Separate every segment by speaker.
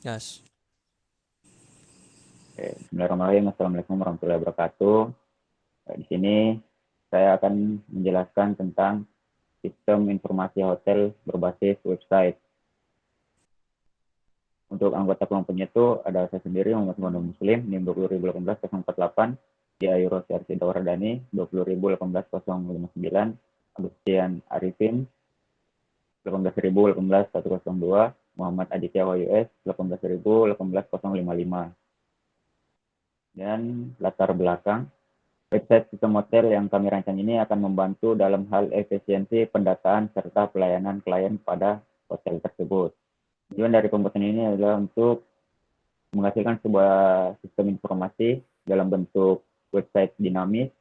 Speaker 1: Gas.
Speaker 2: Bismillahirrahmanirrahim. Assalamualaikum warahmatullahi wabarakatuh. Di sini saya akan menjelaskan tentang sistem informasi hotel berbasis website. Untuk anggota kelompoknya itu ada saya sendiri, Muhammad Muhammad Muslim, NIM 20.018-048, di Ayuro CRC Dawardani 20.018-059, Agustian Arifin 18.018-102, Muhammad Aditya WUS 18.018-055. Dan latar belakang, website sistem hotel yang kami rancang ini akan membantu dalam hal efisiensi pendataan serta pelayanan klien pada hotel tersebut. Tujuan dari pembuatan ini adalah untuk menghasilkan sebuah sistem informasi dalam bentuk website dinamis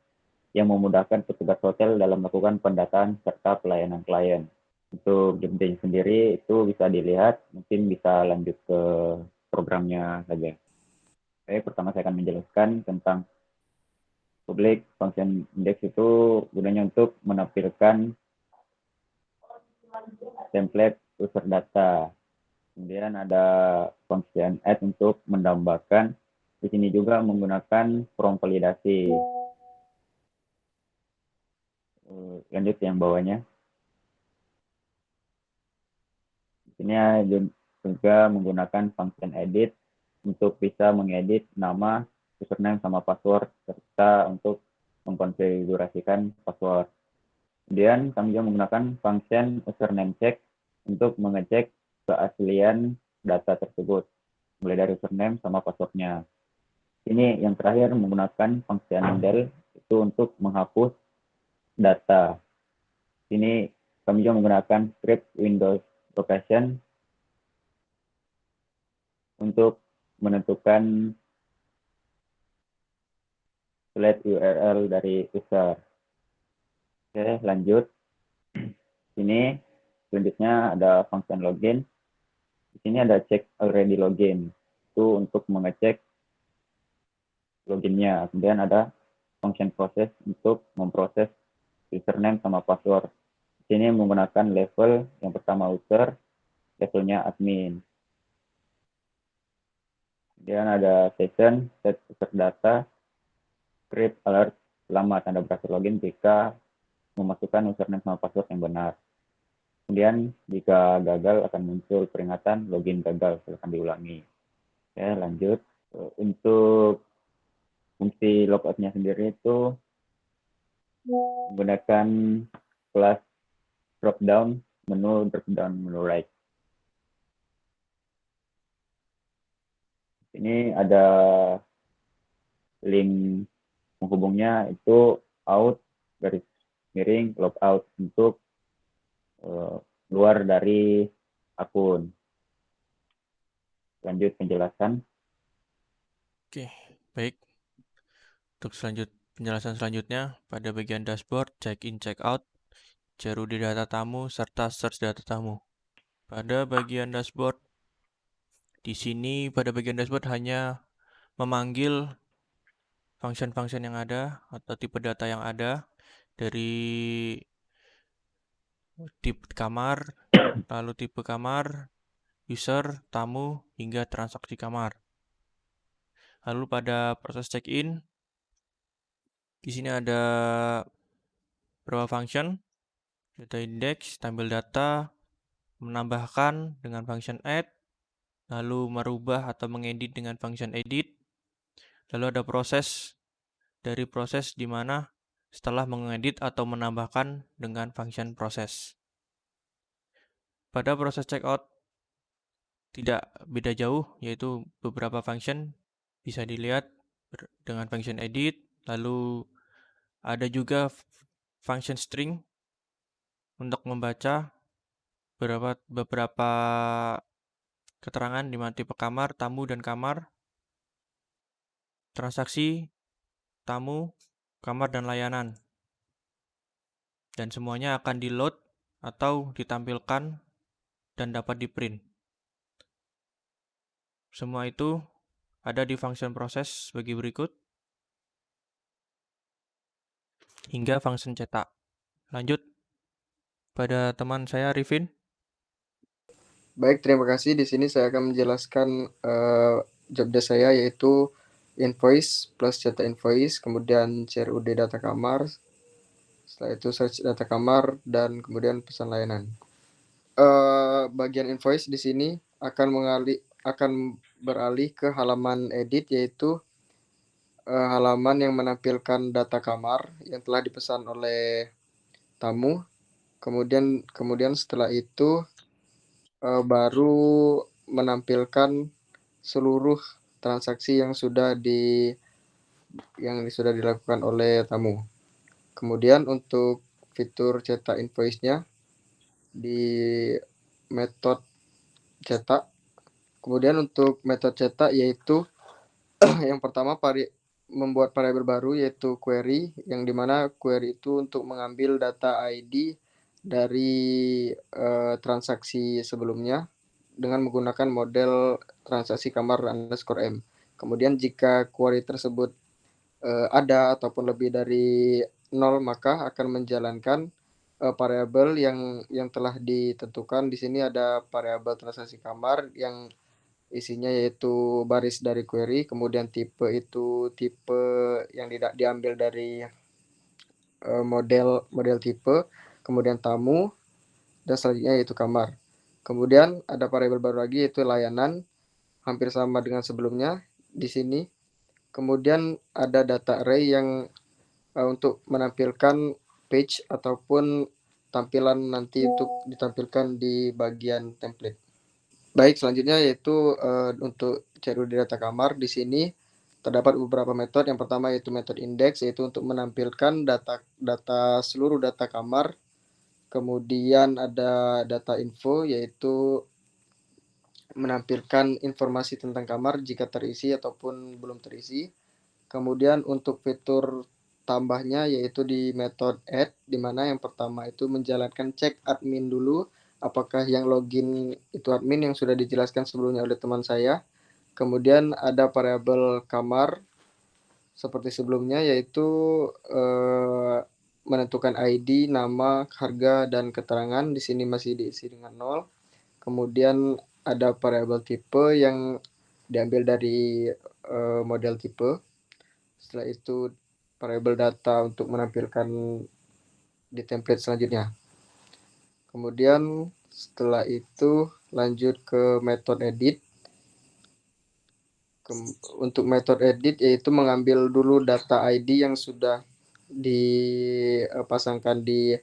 Speaker 2: yang memudahkan petugas hotel dalam melakukan pendataan serta pelayanan klien. Untuk job desk sendiri itu bisa dilihat, mungkin bisa lanjut ke programnya saja. Oke, pertama saya akan menjelaskan tentang public function index. Itu gunanya untuk menampilkan template user data. Kemudian ada function add untuk menambahkan. Di sini juga menggunakan form validasi. Lanjut yang bawahnya. Di sini juga menggunakan function edit untuk bisa mengedit nama, username sama password, serta untuk mengkonfigurasikan password. Kemudian kami juga menggunakan function username check untuk mengecek keaslian data tersebut, mulai dari username sama passwordnya. Ini yang terakhir menggunakan function del itu untuk menghapus data. Ini kami juga menggunakan script Windows location untuk menentukan flat URL dari user. Oke, lanjut. Ini selanjutnya ada function login. Di sini ada check already login. Itu untuk mengecek loginnya. Kemudian ada function process untuk memproses username sama password. Di sini menggunakan level yang pertama user, levelnya admin. Kemudian ada session, set user data, script alert selama tanda berhasil login jika memasukkan username sama password yang benar. Kemudian jika gagal akan muncul peringatan login gagal, silakan diulangi. Oke, lanjut. Untuk fungsi logoutnya sendiri itu menggunakan kelas drop down menu right. Ini ada link menghubungnya itu out garis miring logout untuk luar dari akun. Lanjut penjelasan.
Speaker 1: Oke, baik. Untuk penjelasan selanjutnya, pada bagian dashboard, check-in, check-out, CRUD data tamu, serta search data tamu. Pada bagian dashboard, pada bagian dashboard hanya memanggil function-function yang ada atau tipe data yang ada dari tipe kamar, lalu tipe kamar, user, tamu, hingga transaksi kamar. Lalu pada proses check-in, di sini ada beberapa function, data index, tampil data, menambahkan dengan function add, lalu merubah atau mengedit dengan function edit, lalu ada proses di mana setelah mengedit atau menambahkan dengan function proses. Pada proses checkout tidak beda jauh, yaitu beberapa function bisa dilihat dengan function edit, lalu ada juga function string untuk membaca beberapa keterangan di mana tipe kamar, tamu, dan kamar, transaksi, tamu, kamar, dan layanan. Dan semuanya akan di-load atau ditampilkan dan dapat di-print. Semua itu ada di function proses sebagai berikut, hingga function cetak. Lanjut pada teman saya, Arifin.
Speaker 3: Baik, terima kasih. Di sini saya akan menjelaskan job desk saya, yaitu invoice plus cetak invoice, kemudian CRUD data kamar, setelah itu search data kamar, dan kemudian pesan layanan. Bagian invoice di sini akan beralih ke halaman edit, yaitu halaman yang menampilkan data kamar yang telah dipesan oleh tamu. Kemudian setelah itu baru menampilkan seluruh transaksi yang sudah dilakukan oleh tamu. Kemudian untuk fitur cetak invoice-nya di metode cetak. Kemudian untuk metode cetak yaitu yang pertama membuat variabel baru, yaitu query, yang dimana query itu untuk mengambil data ID dari transaksi sebelumnya dengan menggunakan model transaksi kamar underscore M. Kemudian jika query tersebut ada ataupun lebih dari 0, maka akan menjalankan variabel yang telah ditentukan. Di sini ada variabel transaksi kamar yang isinya yaitu baris dari query, kemudian tipe itu tipe yang diambil dari model tipe, kemudian tamu, dan selanjutnya yaitu kamar. Kemudian ada variabel baru lagi yaitu layanan, hampir sama dengan sebelumnya di sini. Kemudian ada data array yang untuk menampilkan page ataupun tampilan nanti untuk ditampilkan di bagian template. Baik, selanjutnya yaitu untuk CRUD data kamar. Di sini terdapat beberapa metode. Yang pertama yaitu metode index, yaitu untuk menampilkan seluruh data kamar. Kemudian ada data info, yaitu menampilkan informasi tentang kamar jika terisi ataupun belum terisi. Kemudian untuk fitur tambahnya yaitu di metode add, di mana yang pertama itu menjalankan cek admin dulu, apakah yang login itu admin yang sudah dijelaskan sebelumnya oleh teman saya. Kemudian ada variabel kamar seperti sebelumnya, yaitu menentukan ID, nama, harga, dan keterangan. Di sini masih diisi dengan 0. Kemudian ada variabel tipe yang diambil dari model tipe. Setelah itu variabel data untuk menampilkan di template selanjutnya. Kemudian setelah itu lanjut ke metode edit. Untuk metode edit yaitu mengambil dulu data ID yang sudah dipasangkan di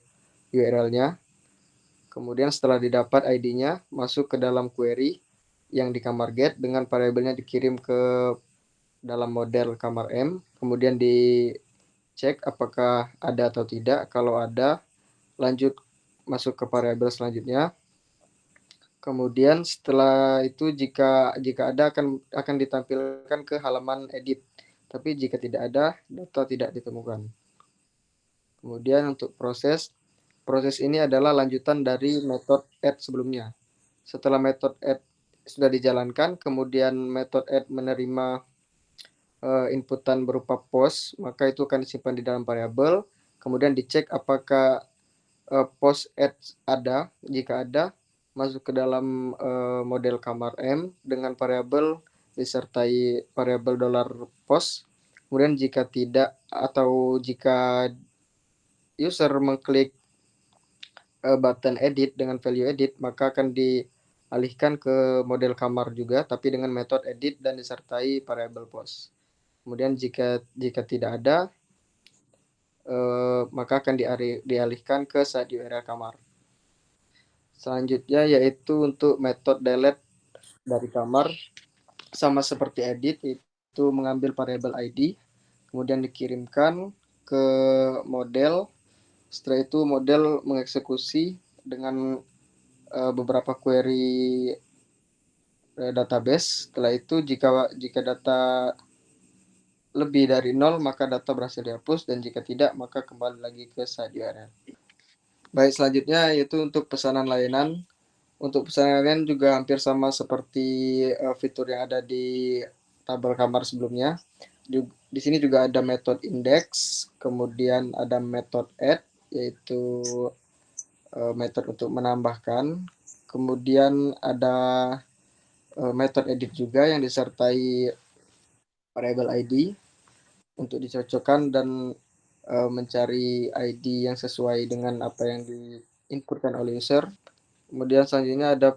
Speaker 3: URL-nya. Kemudian setelah didapat ID-nya, masuk ke dalam query yang di kamar get dengan variabelnya dikirim ke dalam model kamar M. Kemudian dicek apakah ada atau tidak. Kalau ada, lanjut masuk ke variabel selanjutnya. Kemudian setelah itu jika ada akan ditampilkan ke halaman edit. Tapi jika tidak ada, data tidak ditemukan. Kemudian untuk proses ini adalah lanjutan dari metode add sebelumnya. Setelah metode add sudah dijalankan, kemudian metode add menerima inputan berupa post, maka itu akan disimpan di dalam variabel. Kemudian dicek apakah post add ada. Jika ada, masuk ke dalam model kamar M dengan variabel disertai variabel $post. Kemudian jika tidak atau jika user mengklik button edit dengan value edit, maka akan dialihkan ke model kamar juga, tapi dengan metode edit dan disertai variabel post. Kemudian jika tidak ada, maka akan dialihkan ke site URL kamar. Selanjutnya yaitu untuk metode delete dari kamar, sama seperti edit, itu mengambil variabel ID, kemudian dikirimkan ke model. Setelah itu model mengeksekusi dengan beberapa query database. Setelah itu jika data lebih dari 0, maka data berhasil dihapus, dan jika tidak, maka kembali lagi ke site URL. Baik, selanjutnya yaitu untuk pesanan layanan. Untuk pesanan layanan juga hampir sama seperti fitur yang ada di tabel kamar sebelumnya. Di sini juga ada metode index, kemudian ada metode add, yaitu metode untuk menambahkan. Kemudian ada method edit juga yang disertai variable ID untuk dicocokkan dan mencari ID yang sesuai dengan apa yang diinputkan oleh user. Kemudian selanjutnya ada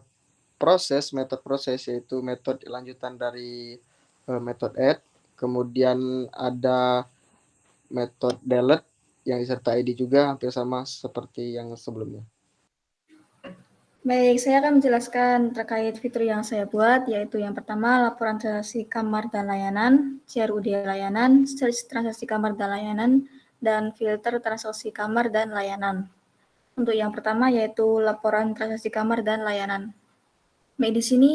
Speaker 3: metode proses, yaitu metode lanjutan dari metode add. Kemudian ada metode delete yang disertai ID juga, hampir sama seperti yang sebelumnya.
Speaker 4: Baik, saya akan menjelaskan terkait fitur yang saya buat, yaitu yang pertama laporan transaksi kamar dan layanan, CRUD layanan, search transaksi kamar dan layanan, dan filter transaksi kamar dan layanan. Untuk yang pertama yaitu laporan transaksi kamar dan layanan. Baik, di sini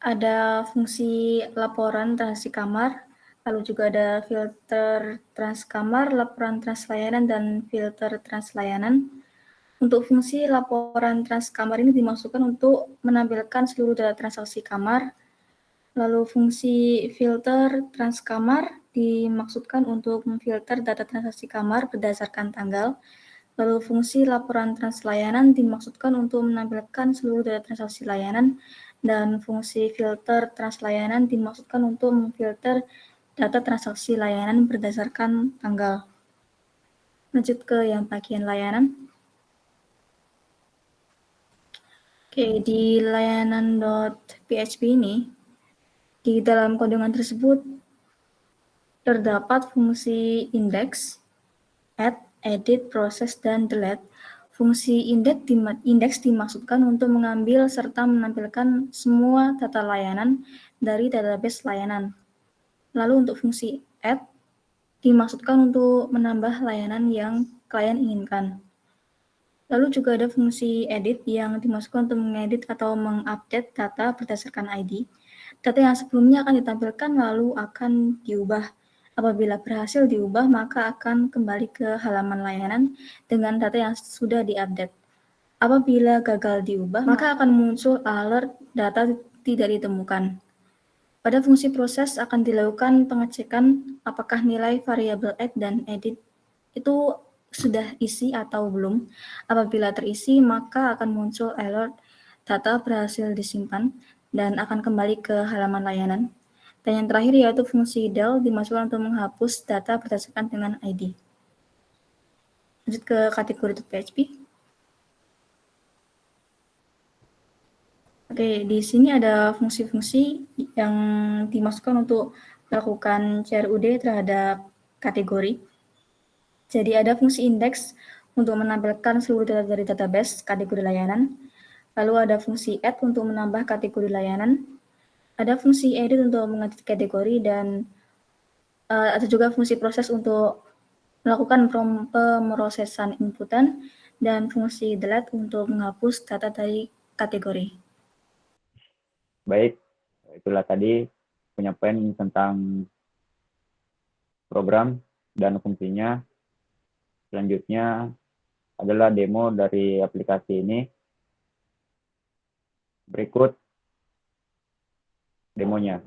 Speaker 4: ada fungsi laporan transaksi kamar, lalu juga ada filter trans kamar, laporan trans layanan, dan filter trans layanan. Untuk fungsi laporan trans kamar ini dimaksudkan untuk menampilkan seluruh data transaksi kamar. Lalu fungsi filter trans kamar dimaksudkan untuk memfilter data transaksi kamar berdasarkan tanggal. Lalu fungsi laporan trans layanan dimaksudkan untuk menampilkan seluruh data transaksi layanan. Dan fungsi filter trans layanan dimaksudkan untuk memfilter data transaksi layanan berdasarkan tanggal. Lanjut ke yang bagian layanan. Oke, di layanan.php ini, di dalam kandungan tersebut terdapat fungsi index, add, edit, process, dan delete. Fungsi index dimaksudkan untuk mengambil serta menampilkan semua data layanan dari database layanan. Lalu untuk fungsi add dimaksudkan untuk menambah layanan yang klien inginkan. Lalu juga ada fungsi edit yang dimasukkan untuk mengedit atau mengupdate data berdasarkan ID. Data yang sebelumnya akan ditampilkan lalu akan diubah. Apabila berhasil diubah, maka akan kembali ke halaman layanan dengan data yang sudah diupdate. Apabila gagal diubah, maka akan muncul alert data tidak ditemukan. Pada fungsi proses akan dilakukan pengecekan apakah nilai variabel add dan edit itu sudah isi atau belum. Apabila terisi, maka akan muncul alert data berhasil disimpan dan akan kembali ke halaman layanan. Dan yang terakhir yaitu fungsi del dimasukkan untuk menghapus data berdasarkan dengan ID. Lanjut ke kategori .php. Oke, di sini ada fungsi-fungsi yang dimasukkan untuk melakukan CRUD terhadap kategori. Jadi ada fungsi index untuk menampilkan seluruh data dari database kategori layanan. Lalu ada fungsi add untuk menambah kategori layanan. Ada fungsi edit untuk mengedit kategori dan ada juga fungsi proses untuk melakukan pemrosesan inputan dan fungsi delete untuk menghapus data dari kategori.
Speaker 2: Baik, itulah tadi penyampaian tentang program dan fungsinya. Selanjutnya adalah demo dari aplikasi ini. Berikut demonya.